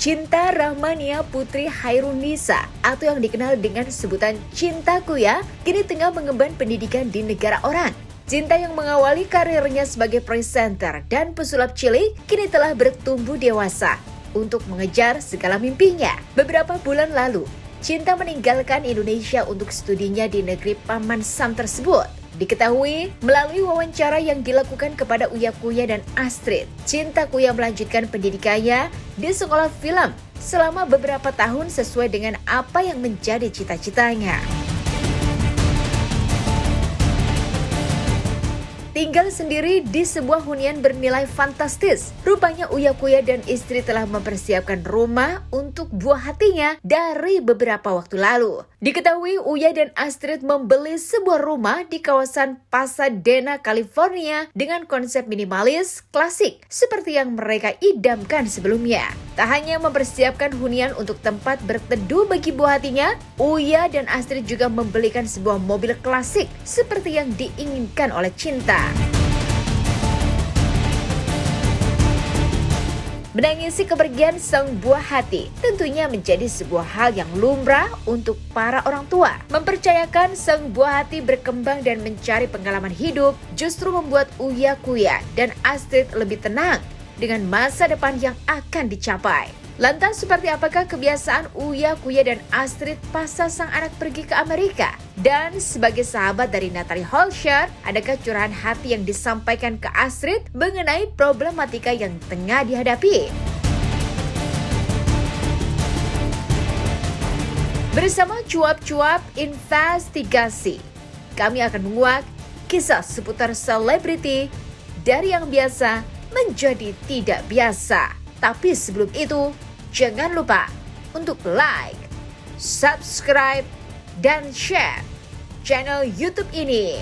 Cinta Rahmania Putri Hairunisa atau yang dikenal dengan sebutan Cinta Kuya kini tengah mengemban pendidikan di negara orang. Cinta yang mengawali karirnya sebagai presenter dan pesulap cilik kini telah bertumbuh dewasa untuk mengejar segala mimpinya. Beberapa bulan lalu, Cinta meninggalkan Indonesia untuk studinya di negeri Paman Sam tersebut. Diketahui melalui wawancara yang dilakukan kepada Uya Kuya dan Astrid, Cinta Kuya melanjutkan pendidikannya di sekolah film selama beberapa tahun sesuai dengan apa yang menjadi cita-citanya. Tinggal sendiri di sebuah hunian bernilai fantastis. Rupanya Uya Kuya dan istri telah mempersiapkan rumah untuk buah hatinya dari beberapa waktu lalu. Diketahui Uya dan Astrid membeli sebuah rumah di kawasan Pasadena, California dengan konsep minimalis klasik seperti yang mereka idamkan sebelumnya. Tak hanya mempersiapkan hunian untuk tempat berteduh bagi buah hatinya, Uya dan Astrid juga membelikan sebuah mobil klasik seperti yang diinginkan oleh Cinta. Menangisi kepergian sang buah hati tentunya menjadi sebuah hal yang lumrah untuk para orang tua. Mempercayakan sang buah hati berkembang dan mencari pengalaman hidup justru membuat Uya Kuya dan Astrid lebih tenang dengan masa depan yang akan dicapai. Lantas seperti apakah kebiasaan Uya Kuya dan Astrid pasca sang anak pergi ke Amerika? Dan sebagai sahabat dari Natalie Holscher, adakah curahan hati yang disampaikan ke Astrid mengenai problematika yang tengah dihadapi? Bersama cuap-cuap investigasi, kami akan menguak kisah seputar selebriti dari yang biasa menjadi tidak biasa. Tapi sebelum itu, jangan lupa untuk like, subscribe, dan share channel YouTube ini.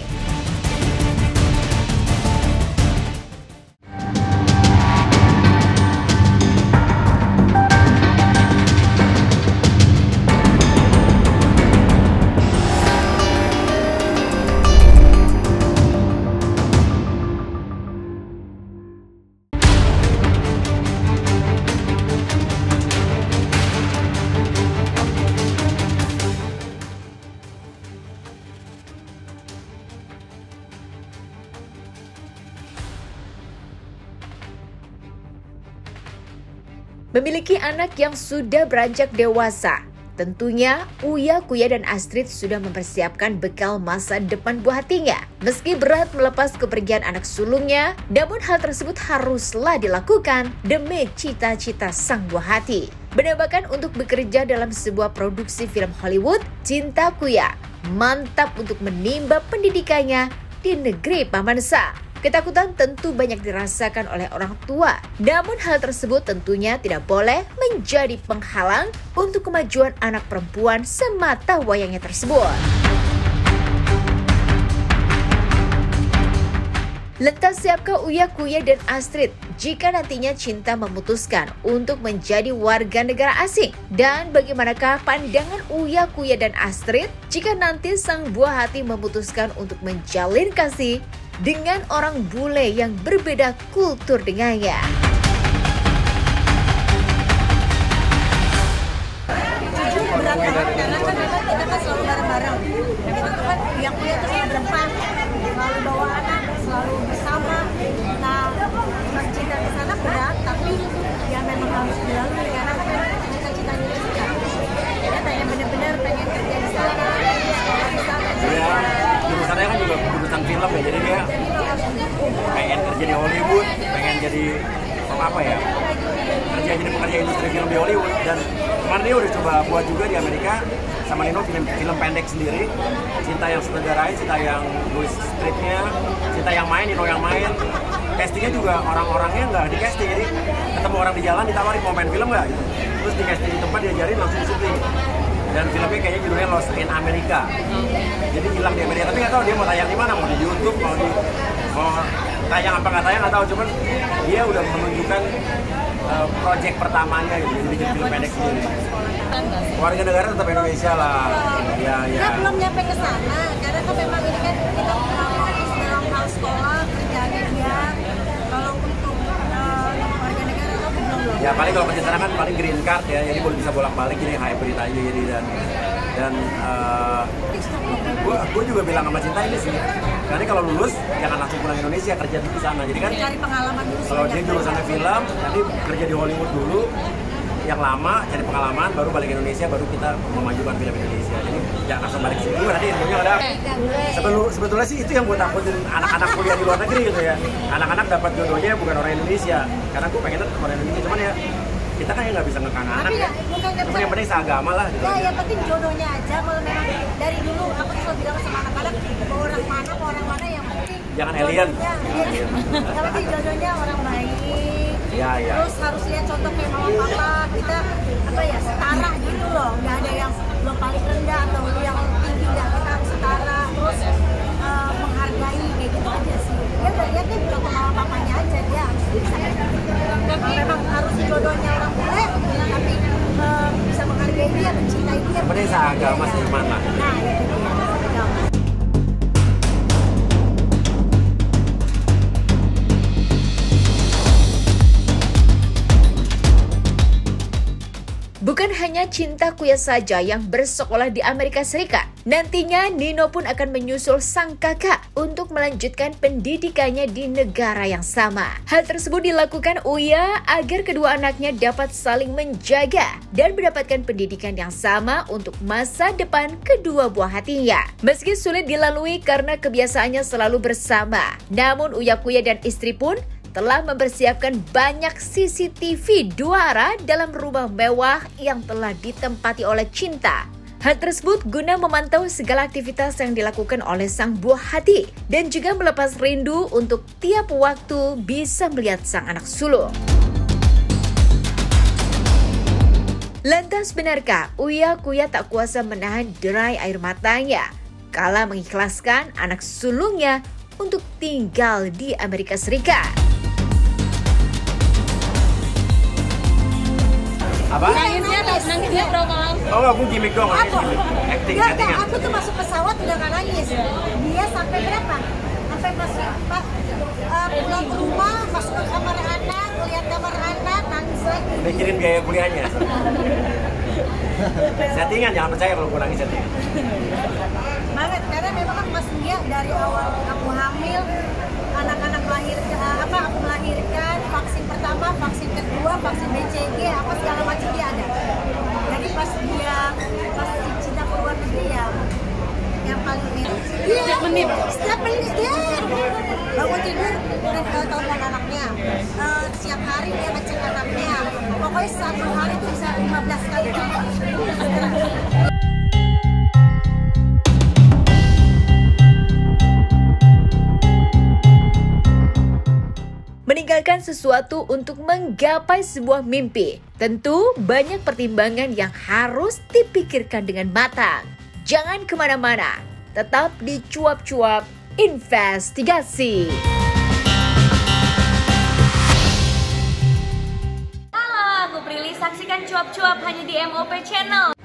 Memiliki anak yang sudah beranjak dewasa, tentunya Uya Kuya dan Astrid sudah mempersiapkan bekal masa depan buah hatinya. Meski berat melepas kepergian anak sulungnya, namun hal tersebut haruslah dilakukan demi cita-cita sang buah hati. Menambahkan untuk bekerja dalam sebuah produksi film Hollywood, Cinta Kuya mantap untuk menimba pendidikannya di negeri Paman Sam. Ketakutan tentu banyak dirasakan oleh orang tua, namun hal tersebut tentunya tidak boleh menjadi penghalang untuk kemajuan anak perempuan semata wayangnya tersebut. Lantas siapkah Uya Kuya dan Astrid jika nantinya Cinta memutuskan untuk menjadi warga negara asing? Dan bagaimanakah pandangan Uya Kuya dan Astrid jika nanti sang buah hati memutuskan untuk menjalin kasih dengan orang bule yang berbeda kultur dengannya? Jujur berat banget karena kan memang kita kan selalu bareng-bareng. Dan itu kan Uya Kuya itu selalu berempat, selalu bawa anak, selalu bersama. Nah, Cinta ke sana berat, tapi ya memang harus dilalui karena kan memang cita-citanya Cinta. Dia pengen bener-bener pengen kerja di sana, sekolah di sana. Ya, jurusannya kan juga jurusan film ya, jadi dia pengen kerja di Hollywood, pengen jadi apa ya, kerja jadi pekerja industri film di Hollywood. Dan kemarin dia udah coba buat juga di Amerika sama Nino film pendek sendiri, Cinta yang sutradarai, Cinta yang nulis skripnya, Cinta yang main, Nino yang main. Castingnya juga orang-orangnya nggak di casting, jadi ketemu orang di jalan ditawarin mau main film nggak gitu. Terus di casting di tempat diajarin langsung syuting. Dan filmnya kayaknya judulnya Lost in America. Jadi hilang di Amerika, tapi nggak tahu dia mau tayang di mana, mau di YouTube, mau tayang apa nggak tayang nggak tahu. Cuman dia udah menunjukkan project pertamanya gitu, jadi bikin film pendek sendiri. Warga negara tetap Indonesia lah. Ya. Kita belum nyampe ke sana, karena kan memang ini kan kita fokus dalam hal sekolah, kerjaannya dia. Kalau untuk warga negara kan belum. Ya paling kalau kerja sana kan paling green card ya, jadi boleh bisa bolak-balik jadi hybrid aja jadi dan gue juga bilang sama Cinta ini sih, nanti kalau lulus jangan langsung pulang Indonesia, kerja di sana. Jadi kan cari pengalaman dulu. Kalau dia jurusannya film, nanti kerja di Hollywood dulu yang lama, cari pengalaman, baru balik Indonesia, baru kita memajukan film Indonesia. Jadi jangan langsung balik sini juga, nanti ilmunya ada. Sebetulnya sih itu yang gue takutin anak-anak kuliah di luar negeri gitu ya. Anak-anak dapat jodohnya bukan orang Indonesia, karena gue pengen orang Indonesia, cuman ya kita kan nggak bisa ngekang anak ya. Cuman yang penting seagama lah gitu. Ya, yang penting jodohnya aja. Kalau memang dari dulu aku selalu bilang sama anak-anak, orang mana yang penting jangan alien. Yang penting jodohnya orang baik. Ya. Terus harus lihat contoh kayak mama papa, kita setara gitu loh. Nggak ada yang lo paling rendah atau lo yang tinggi, nggak, kita harus setara. Terus menghargai kayak gitu aja sih. Dia udah lihat nih bukan mama papanya aja, dia harus bisa kayak gitu. Memang harus jodohnya orang bule, tapi bisa menghargai dia, mencintai dia. Sebenarnya seagama seiman lah. Nah, itu dia seagama. Bukan hanya Cinta Kuya saja yang bersekolah di Amerika Serikat. Nantinya Nino pun akan menyusul sang kakak untuk melanjutkan pendidikannya di negara yang sama. Hal tersebut dilakukan Uya agar kedua anaknya dapat saling menjaga dan mendapatkan pendidikan yang sama untuk masa depan kedua buah hatinya. Meski sulit dilalui karena kebiasaannya selalu bersama, namun Uya Kuya dan istri pun telah mempersiapkan banyak CCTV 2 arah dalam rumah mewah yang telah ditempati oleh Cinta. Hal tersebut guna memantau segala aktivitas yang dilakukan oleh sang buah hati dan juga melepas rindu untuk tiap waktu bisa melihat sang anak sulung. Lantas benarkah Uya Kuya tak kuasa menahan derai air matanya kala mengikhlaskan anak sulungnya untuk tinggal di Amerika Serikat? Apa? Nangisnya berapa lama? Oh enggak, gue gimmick doang, acting. Aku tuh masuk pesawat udah gak nangis. Dia sampai berapa? Sampai pulang ke rumah, masuk ke kamar anak, lihat kamar anak, nangis lagi. Mikirin biaya kuliahnya. Settingan, jangan percaya kalau gue nangis settingan. Banget, karena memang kan pas dia dari awal aku hamil, anak-anak aku melahirkan, vaksin pertama, vaksin kedua, vaksin BCG, apa segala macam dia ada. Jadi pas Cinta keluar negeri ya, yang paling mirip. Setiap menit dia bangun tidur dan telepon anaknya. Siang hari dia ngecek anaknya. Pokoknya satu hari itu bisa 15 kali. Meninggalkan sesuatu untuk menggapai sebuah mimpi, tentu banyak pertimbangan yang harus dipikirkan dengan matang. Jangan kemana-mana, tetap di Cuap-Cuap Investigasi. Halo, aku Prilly. Saksikan Cuap-Cuap hanya di MOP Channel.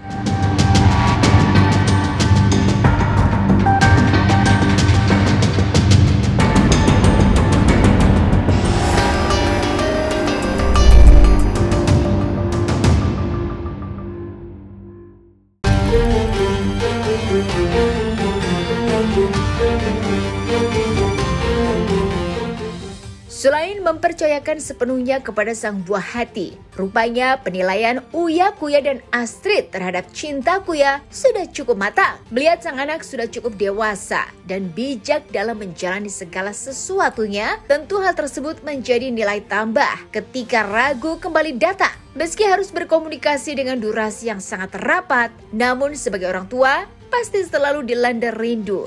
Selain mempercayakan sepenuhnya kepada sang buah hati, rupanya penilaian Uya Kuya dan Astrid terhadap Cinta Kuya sudah cukup matang. Melihat sang anak sudah cukup dewasa dan bijak dalam menjalani segala sesuatunya, tentu hal tersebut menjadi nilai tambah ketika ragu kembali datang. Meski harus berkomunikasi dengan durasi yang sangat rapat, namun sebagai orang tua, pasti selalu dilanda rindu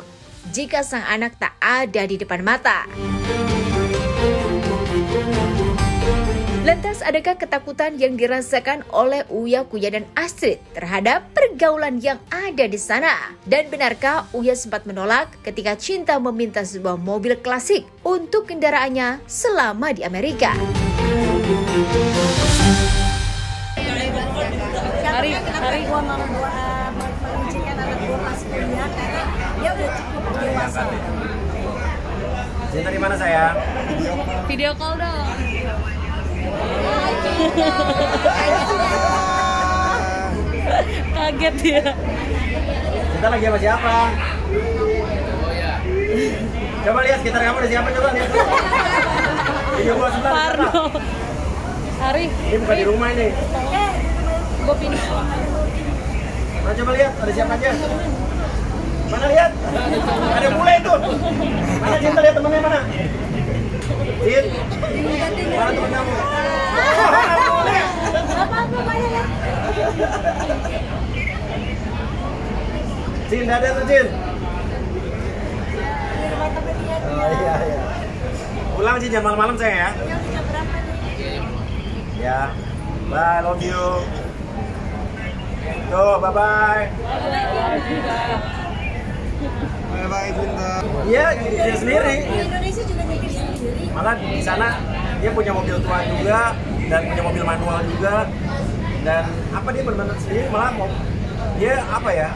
jika sang anak tak ada di depan mata. Lantas adakah ketakutan yang dirasakan oleh Uya Kuya dan Astrid terhadap pergaulan yang ada di sana? Dan benarkah Uya sempat menolak ketika Cinta meminta sebuah mobil klasik untuk kendaraannya selama di Amerika? Kenapa gue mengizinkan anak gue masih kuliah? Karena dia udah cukup dewasa. Cinta di mana sayang? Video call dong. Kaget ya. Kita lagi sama siapa? Coba lihat sekitar kamu ada siapa, coba lihat. Video gua sebelah. Parno. Ari, Ini bukan di rumah ini. gue pindah. Nah, coba lihat ada siapa aja. Mana lihat? Ada bule itu. Mana Cinta, lihat temennya mana? Cint, mana temen kamu? Bule. Cint, ada tuh Cint. Oh iya iya. Pulang Cint, jangan malam-malam sayang ya. Ya. Bye, love you. Tuh, bye-bye. Bye-bye, Cinta. Iya, dia sendiri. Di Indonesia juga mikir sendiri. Malah di sana dia punya mobil tua juga dan punya mobil manual juga, dan apa dia benar-benar sendiri, malah mau dia apa ya,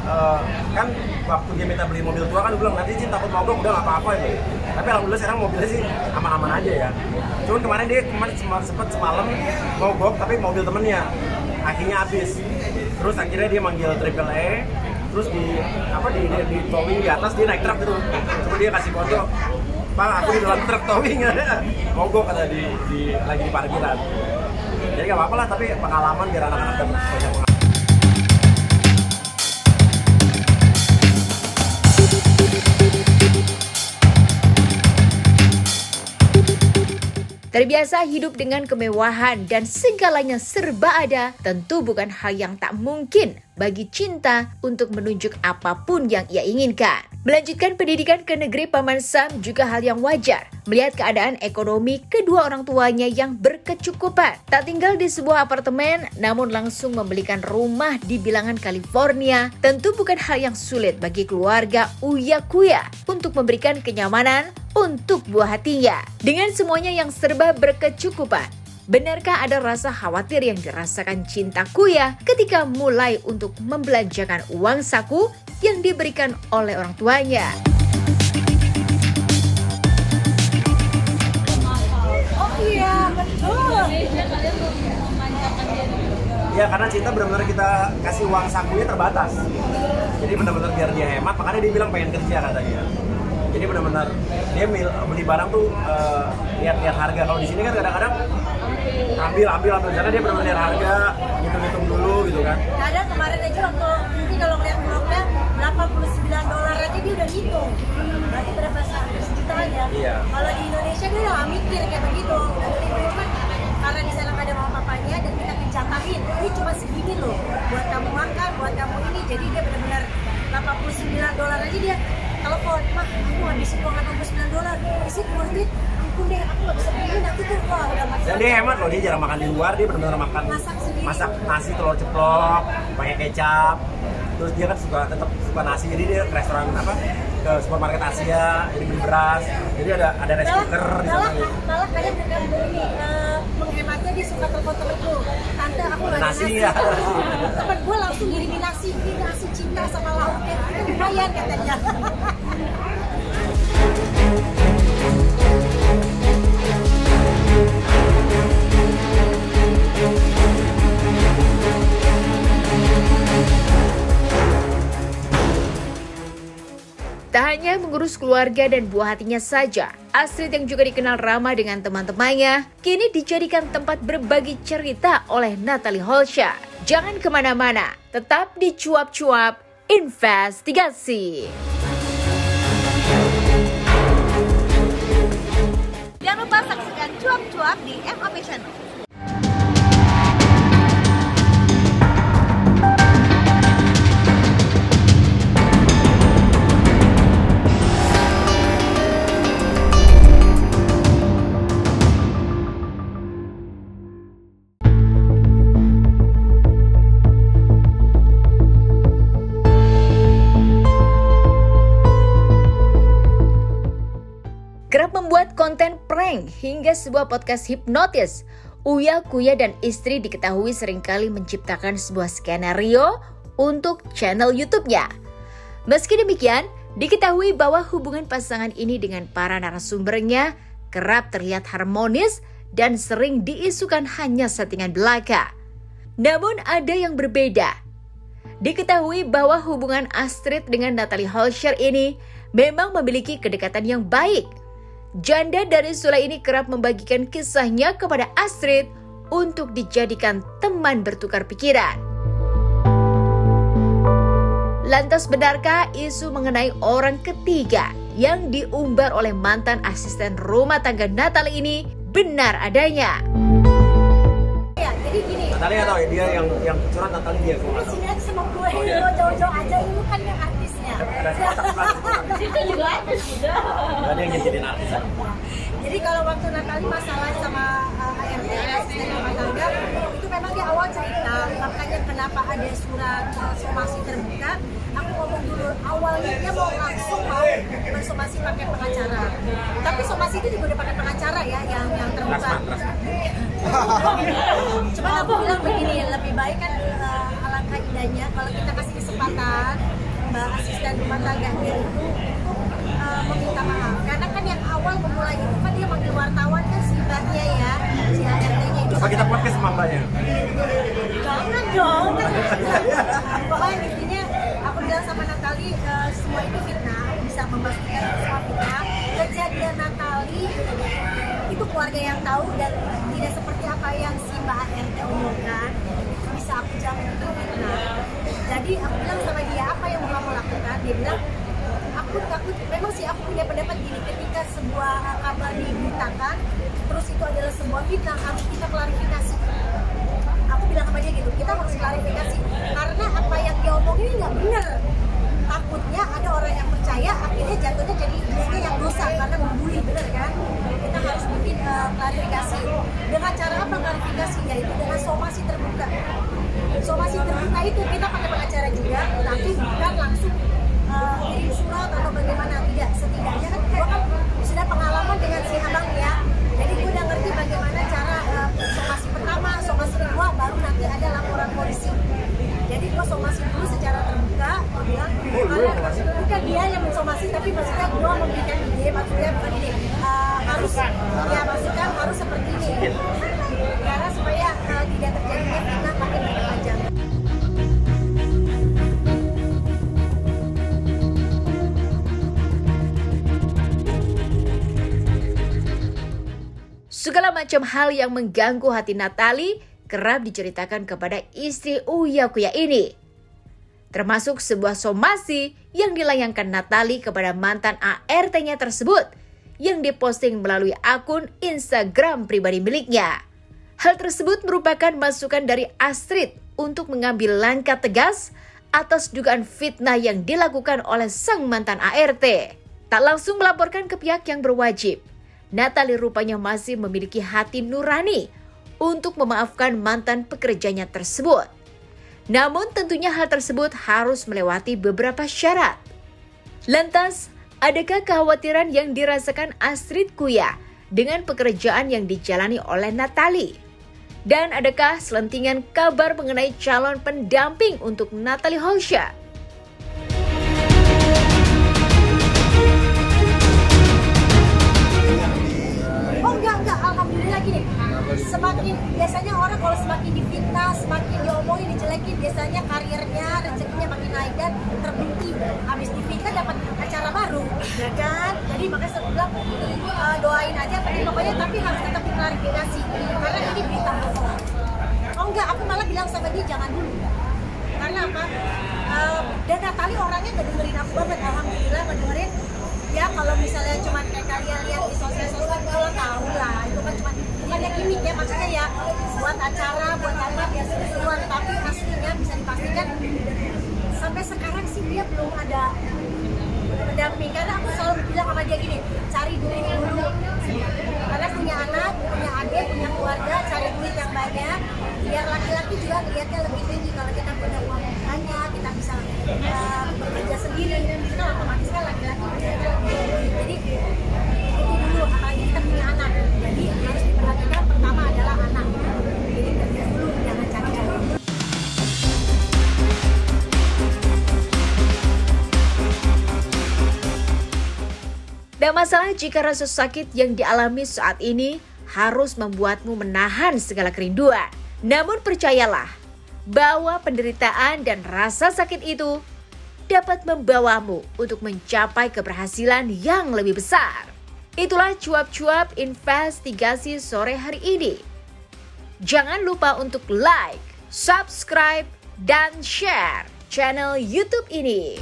kan waktu dia minta beli mobil tua kan dia bilang nanti Cint takut mogok, udah nggak apa-apa itu. Tapi alhamdulillah sekarang mobilnya sih aman-aman aja ya. Cuman kemarin dia sempat semalam mogok tapi mobil temennya akhirnya habis. Terus akhirnya dia manggil AAA, terus di towing di atas, dia naik truk gitu. Terus dia kasih foto, Bang aku di dalam truk towing, mogok kata lagi di parkiran. Jadi nggak apa-apa lah, tapi pengalaman biar anak-anak dapat banyak pengalaman. Terbiasa hidup dengan kemewahan dan segalanya serba ada, tentu bukan hal yang tak mungkin bagi Cinta untuk menunjuk apapun yang ia inginkan. Melanjutkan pendidikan ke negeri Paman Sam juga hal yang wajar, melihat keadaan ekonomi kedua orang tuanya yang berkecukupan. Tak tinggal di sebuah apartemen, namun langsung membelikan rumah di bilangan California, tentu bukan hal yang sulit bagi keluarga Uya Kuya untuk memberikan kenyamanan untuk buah hatinya. Dengan semuanya yang serba berkecukupan, benarkah ada rasa khawatir yang dirasakan Cinta Kuya ketika mulai untuk membelanjakan uang saku yang diberikan oleh orang tuanya? Oh iya, betul. Ya karena Cinta benar-benar kita kasih uang sakunya terbatas. Jadi benar-benar biar dia hemat, makanya dia bilang pengen kerja katanya. Jadi benar-benar dia beli barang tuh lihat-lihat harga. Kalau di sini kan kadang-kadang ambil karena dia benar-benar lihat harga, hitung-hitung dulu gitu kan. Kadang kemarin aja waktu ini kalau ngeliat vlognya $89 aja dia udah hitung. Berarti berapa jutaan ya? Iya. Kalau di Indonesia dia udah nggak mikir kayak begitu. Udah beli kan karena di sana nggak ada mama papanya dan kita kejatahin. Ini cuma segini loh buat kamu makan, buat kamu ini. Jadi dia benar-benar $89 aja dia telepon, Mah, aku habisin uang $89. Is it worth it? Ampun deh, aku nggak bisa beli nanti tuh. Wah, udah masak. Dan dia hemat loh, dia jarang makan di luar, dia benar-benar masak nasi telur ceplok, pakai kecap. Terus dia kan tetap suka nasi, jadi dia ke restoran ke supermarket Asia, jadi beli beras, jadi ada rice cooker di sana. Malah kadang ini menghematnya dia suka telepon temenku, Tante aku nggak ada nasi. Ya. Temen gue langsung ngirimin nasi, ini nasi Cinta sama lauknya, itu lumayan katanya. Tak hanya mengurus keluarga dan buah hatinya saja, Astrid yang juga dikenal ramah dengan teman-temannya, kini dijadikan tempat berbagi cerita oleh Natalie Holsha. Jangan kemana-mana, tetap di Cuap-Cuap Investigasi. Jangan lupa saksikan Cuap-Cuap di MOP Channel. Kerap membuat konten prank hingga sebuah podcast hipnotis, Uya Kuya dan istri diketahui seringkali menciptakan sebuah skenario untuk channel YouTube-nya. Meski demikian, diketahui bahwa hubungan pasangan ini dengan para narasumbernya kerap terlihat harmonis dan sering diisukan hanya settingan belaka. Namun ada yang berbeda. Diketahui bahwa hubungan Astrid dengan Natalie Holscher ini memang memiliki kedekatan yang baik. Janda dari Sule ini kerap membagikan kisahnya kepada Astrid untuk dijadikan teman bertukar pikiran. Lantas benarkah isu mengenai orang ketiga yang diumbar oleh mantan asisten rumah tangga Natalie ini benar adanya? Ya, jadi gini. Natalie atau dia yang curhat Natalie dia kok. Sini aja sama gue, lo jauh-jauh aja, lu kan yang artisnya. Situ juga artis juga. Gak ada yang jadiin artis. Jadi kalau waktu Natalie masalah sama ART, asisten rumah tangga, itu memang di awal cerita, makanya kenapa ada surat somasi terbuka. Aku ngomong dulu, awalnya dia mau langsung bersomasi pakai pengacara. Tapi somasi itu juga udah pakai pengacara ya, yang terbuka. Cuma aku bilang begini, lebih baik kan alangkah indahnya kalau kita kasih kesempatan Mbak asisten rumah tangganya itu meminta maaf. Karena kan yang awal memulai itu kan dia manggil wartawan kan si mbaknya ya, si ART-nya itu. Apa kita podcast sama mbaknya? Jangan dong. Pokoknya intinya aku bilang sama Natalie semua itu fitnah, aku bisa memastikan semua fitnah. Kejadian Natalie itu keluarga yang tahu dan tidak seperti apa yang si Mbak ART omongkan, itu bisa aku jamin itu fitnah. Jadi aku bilang sama dia, apa yang mau kamu lakukan? Dia bilang, aku takut, memang sih aku punya pendapat gini, ketika sebuah kabar diberitakan, terus itu adalah sebuah fitnah, harus kita klarifikasi. Aku bilang sama dia gitu, kita harus klarifikasi, karena apa yang dia omongin ini nggak benar. Takutnya ada orang yang percaya, akhirnya jatuhnya jadi dianya yang dosa karena membuli, benar kan? Kita harus bikin klarifikasi. Dengan cara apa klarifikasi? Yaitu dengan somasi terbuka. Somasi terbuka itu kita pakai pengacara juga, tapi bukan langsung kirim surat atau bagaimana, tidak. Setidaknya kan gue kan sudah pengalaman dengan si abang ya, jadi gue udah ngerti bagaimana cara somasi pertama, somasi kedua, baru nanti ada laporan polisi. Jadi gue somasi dulu secara terbuka, gue bilang karena bukan dia yang mensomasi, tapi maksudnya gue memberikan ide, maksudnya bukan ide, harus ya maksudnya harus seperti ini, karena supaya tidak terjadinya fitnah makin berkepanjangan. Segala macam hal yang mengganggu hati Natalie kerap diceritakan kepada istri Uya Kuya ini. Termasuk sebuah somasi yang dilayangkan Natalie kepada mantan ART-nya tersebut yang diposting melalui akun Instagram pribadi miliknya. Hal tersebut merupakan masukan dari Astrid untuk mengambil langkah tegas atas dugaan fitnah yang dilakukan oleh sang mantan ART. Tak langsung melaporkan ke pihak yang berwajib, Natalie rupanya masih memiliki hati nurani untuk memaafkan mantan pekerjanya tersebut. Namun tentunya hal tersebut harus melewati beberapa syarat. Lantas, adakah kekhawatiran yang dirasakan Astrid Kuya dengan pekerjaan yang dijalani oleh Natalie? Dan adakah selentingan kabar mengenai calon pendamping untuk Natalie Holscher? Oh enggak, alhamdulillah gini. Semakin biasanya orang kalau semakin difitnah, semakin diomongin, dijelekin, biasanya karirnya, rezekinya makin naik dan terbukti. Habis difitnah dapat acara baru, ya kan? Jadi makanya saya bilang doain aja, pokoknya tapi harus tetap diklarifikasi karena ini berita bohong. Oh enggak, aku malah bilang sama dia jangan dulu. Karena apa? Dan Natalie orangnya gak dengerin aku banget, alhamdulillah gak dengerin. Ya kalau misalnya cuma kayak kalian lihat di sosial kalau tahu lah itu kan cuma bukannya gimmick ya, maksudnya ya buat acara, buat apa ya seru-seruan, tapi aslinya bisa dipastikan sampai sekarang sih dia belum ada pendamping. Karena aku selalu bilang sama dia gini, cari duit dulu karena punya anak, punya adik, punya keluarga, cari duit yang banyak biar laki-laki juga ngeliatnya lebih tinggi. Kalau kita punya uang banyak, kita bisa bekerja sendiri, itu kan otomatis kan laki-laki punya duit. Jadi itu dulu, apalagi kita punya anak, jadi harus diperhatikan pertama adalah anak. Jadi kerja dulu, jangan cari-cari. Tak masalah jika rasa sakit yang dialami saat ini harus membuatmu menahan segala kerinduan. Namun percayalah bahwa penderitaan dan rasa sakit itu dapat membawamu untuk mencapai keberhasilan yang lebih besar. Itulah cuap-cuap investigasi sore hari ini. Jangan lupa untuk like, subscribe, dan share channel YouTube ini.